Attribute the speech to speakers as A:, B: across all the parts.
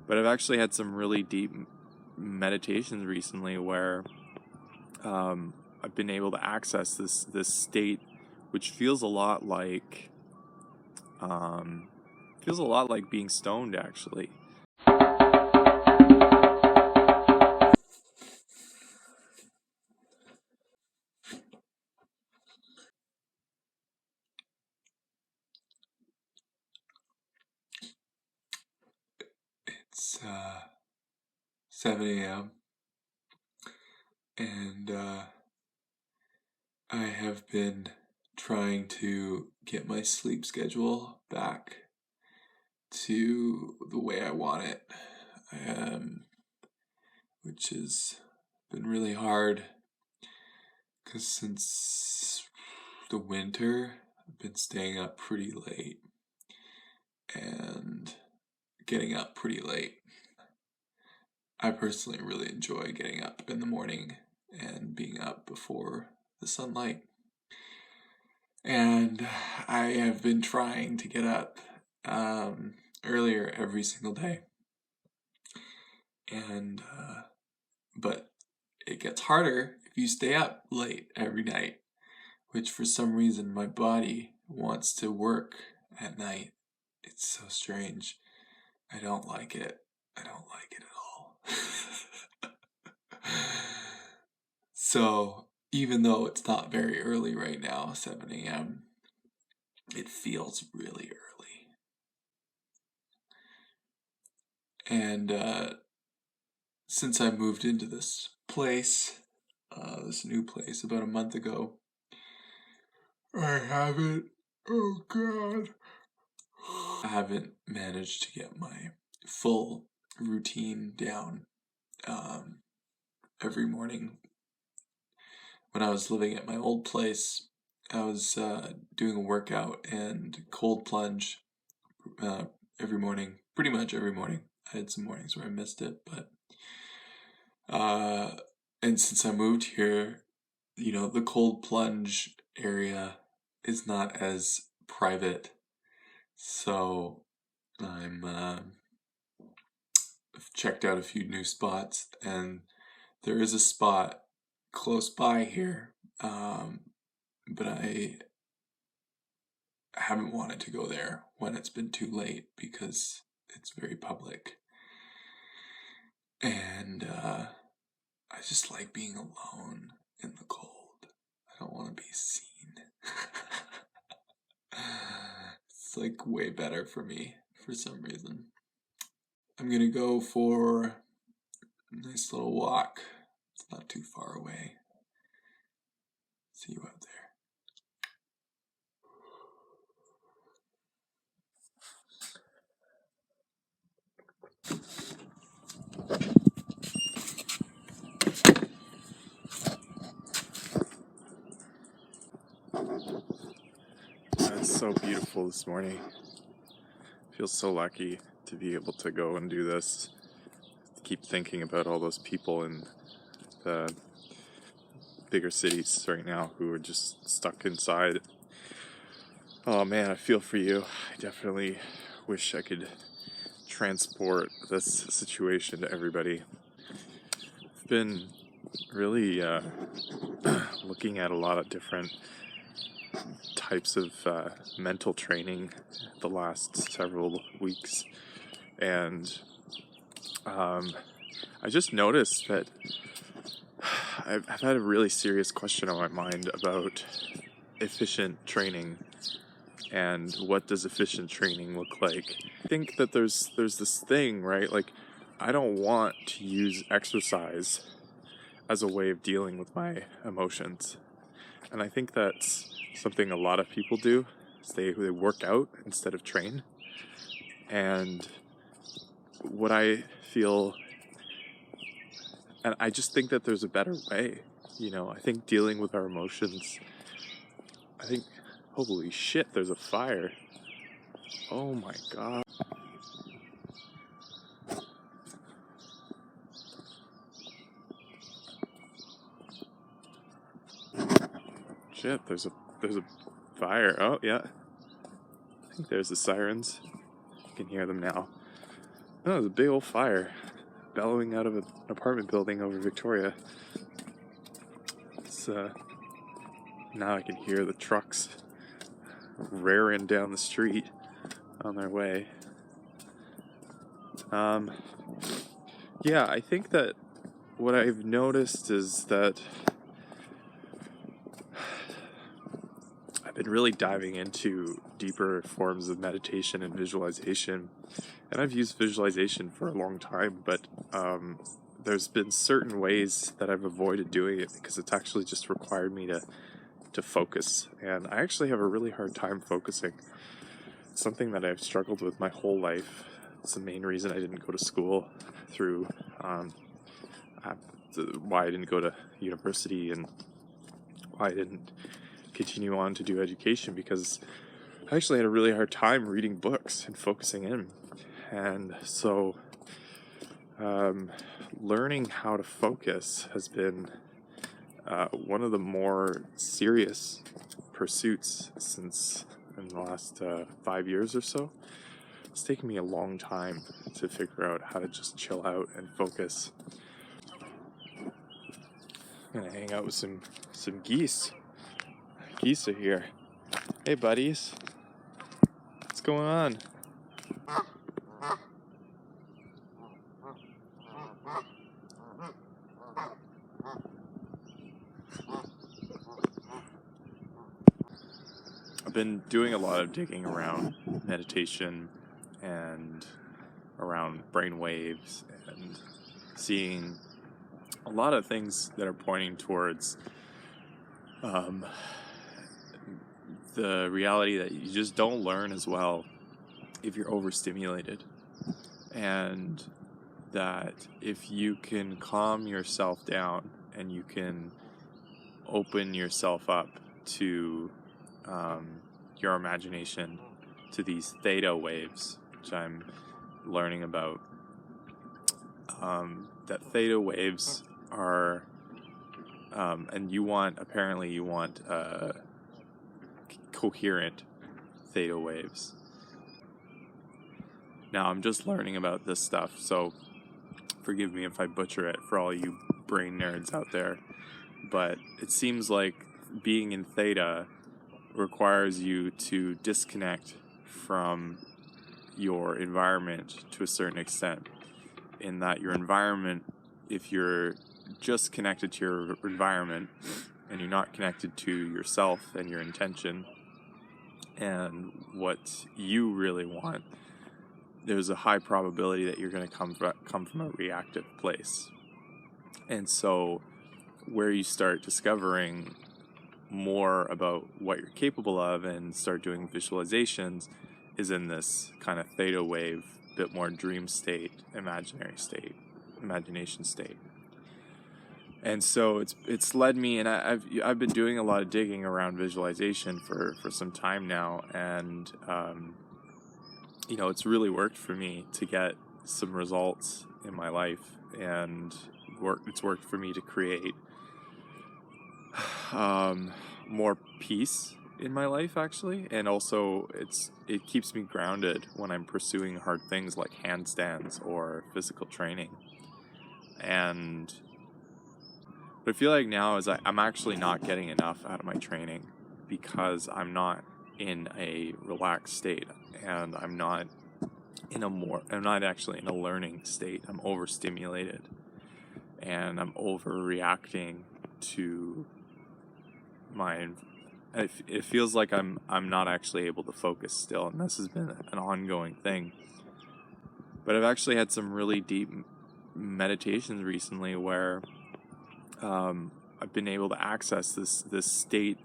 A: But I've actually had some really deep meditations recently where I've been able to access this state, which feels a lot like being stoned, actually.
B: It's 7 a.m. and I have been trying to get my sleep schedule back to the way I want it, which has been really hard because since the winter I've been staying up pretty late and getting up pretty late. I personally really enjoy getting up in the morning and being up before the sunlight. And I have been trying to get up earlier every single day. And but it gets harder if you stay up late every night, which for some reason my body wants to work at night. It's so strange. I don't like it. I don't like it at all. So even though it's not very early right now, 7 a.m., it feels really early. And since I moved into this place, this new place about a month ago, I haven't managed to get my full routine down every morning. When I was living at my old place, I was doing a workout and cold plunge every morning, pretty much every morning. I had some mornings where I missed it, but and since I moved here, the cold plunge area is not as private, so I've checked out a few new spots, and there is a spot close by here, but I haven't wanted to go there when it's been too late because it's very public. And I just like being alone in the cold. I don't want to be seen. It's like way better for me for some reason. I'm going to go for a nice little walk. It's not too far away. See you out there.
A: It's so beautiful this morning. I feel so lucky to be able to go and do this. Keep thinking about all those people in the bigger cities right now who are just stuck inside. Oh man, I feel for you. I definitely wish I could transport this situation to everybody. I've been really looking at a lot of different types of mental training the last several weeks, and I just noticed that I've had a really serious question on my mind about efficient training and what does efficient training look like. I think that there's this thing, right? Like, I don't want to use exercise as a way of dealing with my emotions. And I think that's something a lot of people do, is they work out instead of train. And what I feel, and I just think that there's a better way. I think dealing with our emotions, holy shit, there's a fire. Oh my god. Shit, there's a fire. Oh yeah. I think there's the sirens. You can hear them now. Oh, there's a big old fire bellowing out of an apartment building over Victoria. It's, now I can hear the trucks raring down the street on their way. Yeah, I think that what I've noticed is that I've been really diving into deeper forms of meditation and visualization. And I've used visualization for a long time, but there's been certain ways that I've avoided doing it because it's actually just required me to focus. And I actually have a really hard time focusing. It's something that I've struggled with my whole life. It's the main reason I didn't go to school through why I didn't go to university and why I didn't continue on to do education, because I actually had a really hard time reading books and focusing in. And so learning how to focus has been one of the more serious pursuits since in the last 5 years or so. It's taken me a long time to figure out how to just chill out and focus. I'm gonna hang out with some geese. Geese are here. Hey buddies, what's going on? I've been doing a lot of digging around meditation and around brain waves and seeing a lot of things that are pointing towards the reality that you just don't learn as well if you're overstimulated, and that if you can calm yourself down and you can open yourself up to your imagination, to these theta waves, which I'm learning about, that theta waves are, and you want coherent theta waves. Now I'm just learning about this stuff, so forgive me if I butcher it for all you brain nerds out there, but it seems like being in theta requires you to disconnect from your environment to a certain extent, in that your environment, if you're just connected to your environment and you're not connected to yourself and your intention and what you really want, there's a high probability that you're going to come from a reactive place. And so where you start discovering more about what you're capable of and start doing visualizations is in this kind of theta wave, bit more dream state, imagination state. And so it's led me, and I've been doing a lot of digging around visualization for some time now, and it's really worked for me to get some results in my life, and it's worked for me to create more peace in my life, actually, and also it keeps me grounded when I'm pursuing hard things like handstands or physical training. And what I feel like now is I'm actually not getting enough out of my training because I'm not in a relaxed state, and I'm not actually in a learning state. I'm overstimulated and I'm overreacting to it feels like I'm not actually able to focus still, and this has been an ongoing thing. But I've actually had some really deep meditations recently where I've been able to access this state,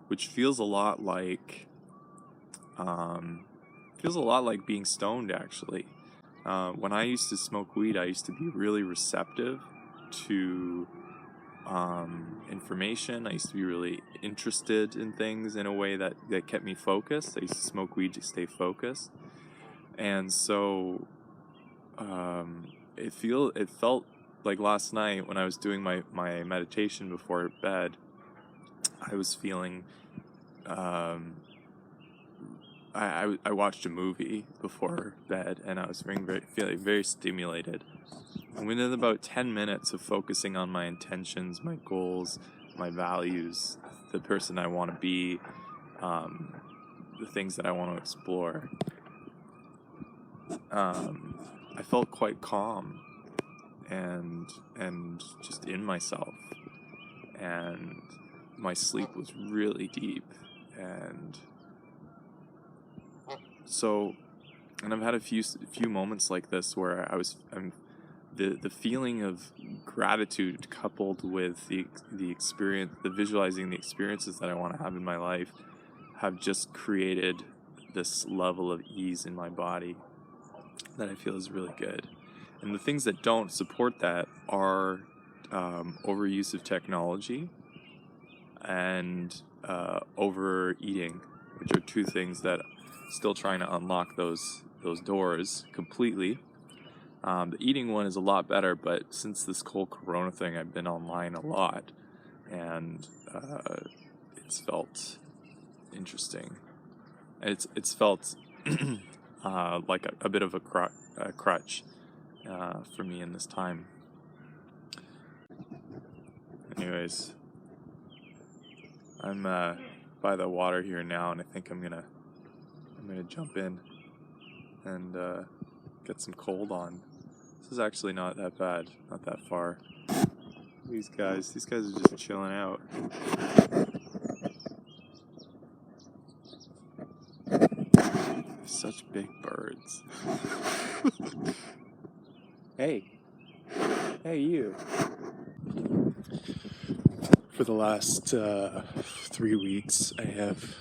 A: which feels a lot like being stoned, actually. When I used to smoke weed, I used to be really receptive to information. I used to be really interested in things in a way that kept me focused. I used to smoke weed to stay focused. And so it felt like last night when I was doing my meditation before bed, I was feeling I watched a movie before bed, and I was feeling very stimulated. And within about 10 minutes of focusing on my intentions, my goals, my values, the person I want to be, the things that I want to explore, I felt quite calm and just in myself, and my sleep was really deep. And so, and I've had a few moments like this where the feeling of gratitude coupled with the experience, the visualizing the experiences that I want to have in my life, have just created this level of ease in my body that I feel is really good. And the things that don't support that are overuse of technology and overeating, which are two things that still trying to unlock those doors completely. The eating one is a lot better, but since this whole Corona thing, I've been online a lot, and it's felt interesting. It's felt like a bit of a crutch for me in this time. Anyways, I'm by the water here now, and I think I'm gonna jump in and get some cold on. This is actually not that bad, not that far. These guys are just chilling out. Such big birds. Hey you. For the last 3 weeks, I have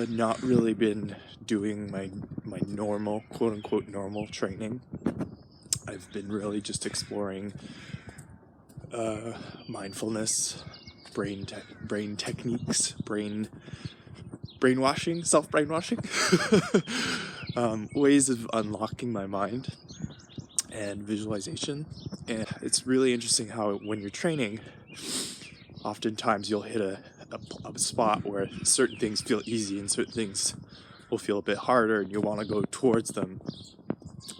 A: not really been doing my normal, quote-unquote normal training. I've been really just exploring mindfulness, brain techniques, brainwashing, self-brainwashing, ways of unlocking my mind and visualization. And it's really interesting how when you're training, oftentimes you'll hit a spot where certain things feel easy and certain things will feel a bit harder, and you want to go towards them,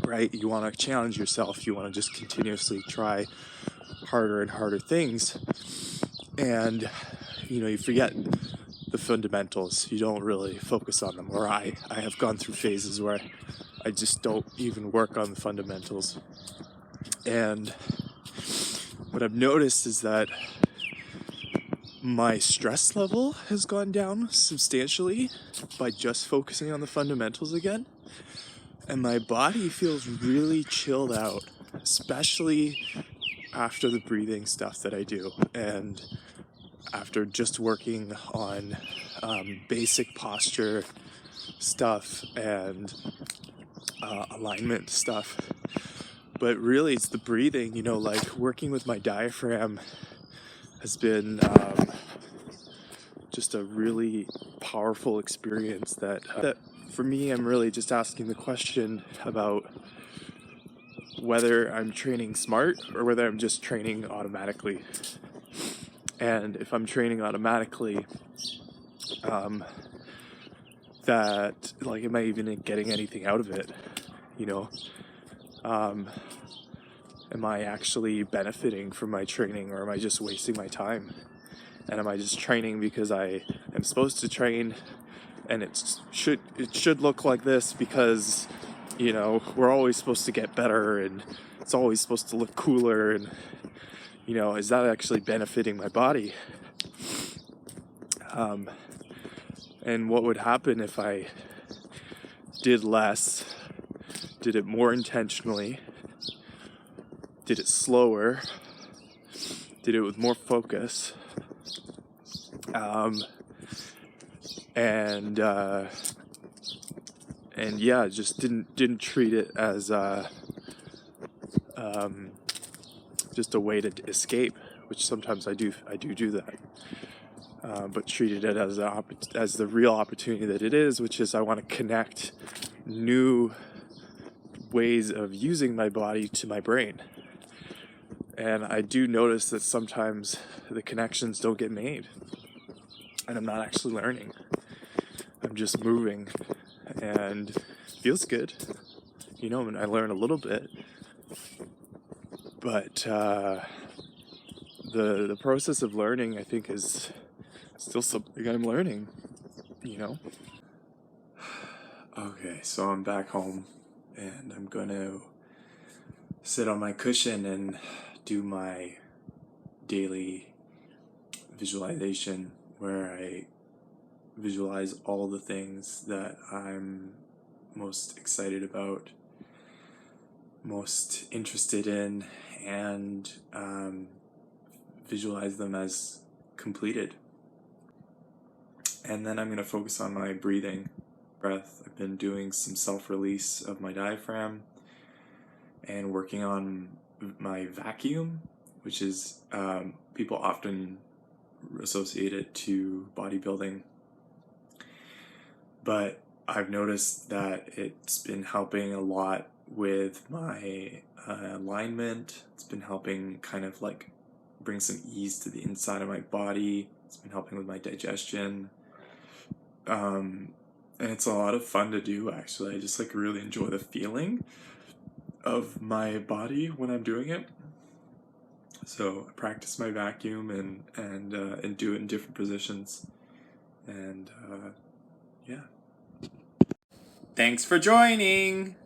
A: right? You want to challenge yourself. You want to just continuously try harder and harder things, and you forget the fundamentals. You don't really focus on them. Or I have gone through phases where I just don't even work on the fundamentals. And what I've noticed is that my stress level has gone down substantially by just focusing on the fundamentals again. And my body feels really chilled out, especially after the breathing stuff that I do, and after just working on basic posture stuff and alignment stuff. But really, it's the breathing, like working with my diaphragm has been just a really powerful experience that for me, I'm really just asking the question about whether I'm training smart or whether I'm just training automatically. And if I'm training automatically, that, like, am I even getting anything out of it? Am I actually benefiting from my training, or am I just wasting my time? And am I just training because I am supposed to train, and it should look like this because, we're always supposed to get better, and it's always supposed to look cooler, and, is that actually benefiting my body? And what would happen if I did less, did it more intentionally, did it slower, did it with more focus, and yeah, just didn't treat it as just a way to escape, which sometimes I do that, but treated it as the real opportunity that it is, which is I want to connect new ways of using my body to my brain. And I do notice that sometimes the connections don't get made, and I'm not actually learning. I'm just moving, and it feels good. You know, and I learn a little bit, but the process of learning, I think, is still something I'm learning, you know? Okay, so I'm back home, and I'm gonna sit on my cushion and do my daily visualization where I visualize all the things that I'm most excited about, most interested in, and visualize them as completed. And then I'm going to focus on my breathing, breath. I've been doing some self-release of my diaphragm and working on my vacuum, which is people often associate it to bodybuilding, but I've noticed that it's been helping a lot with my alignment. It's been helping kind of like bring some ease to the inside of my body. It's been helping with my digestion. And it's a lot of fun to do, actually. I just like really enjoy the feeling of my body when I'm doing it. So I practice my vacuum and do it in different positions. And yeah. Thanks for joining!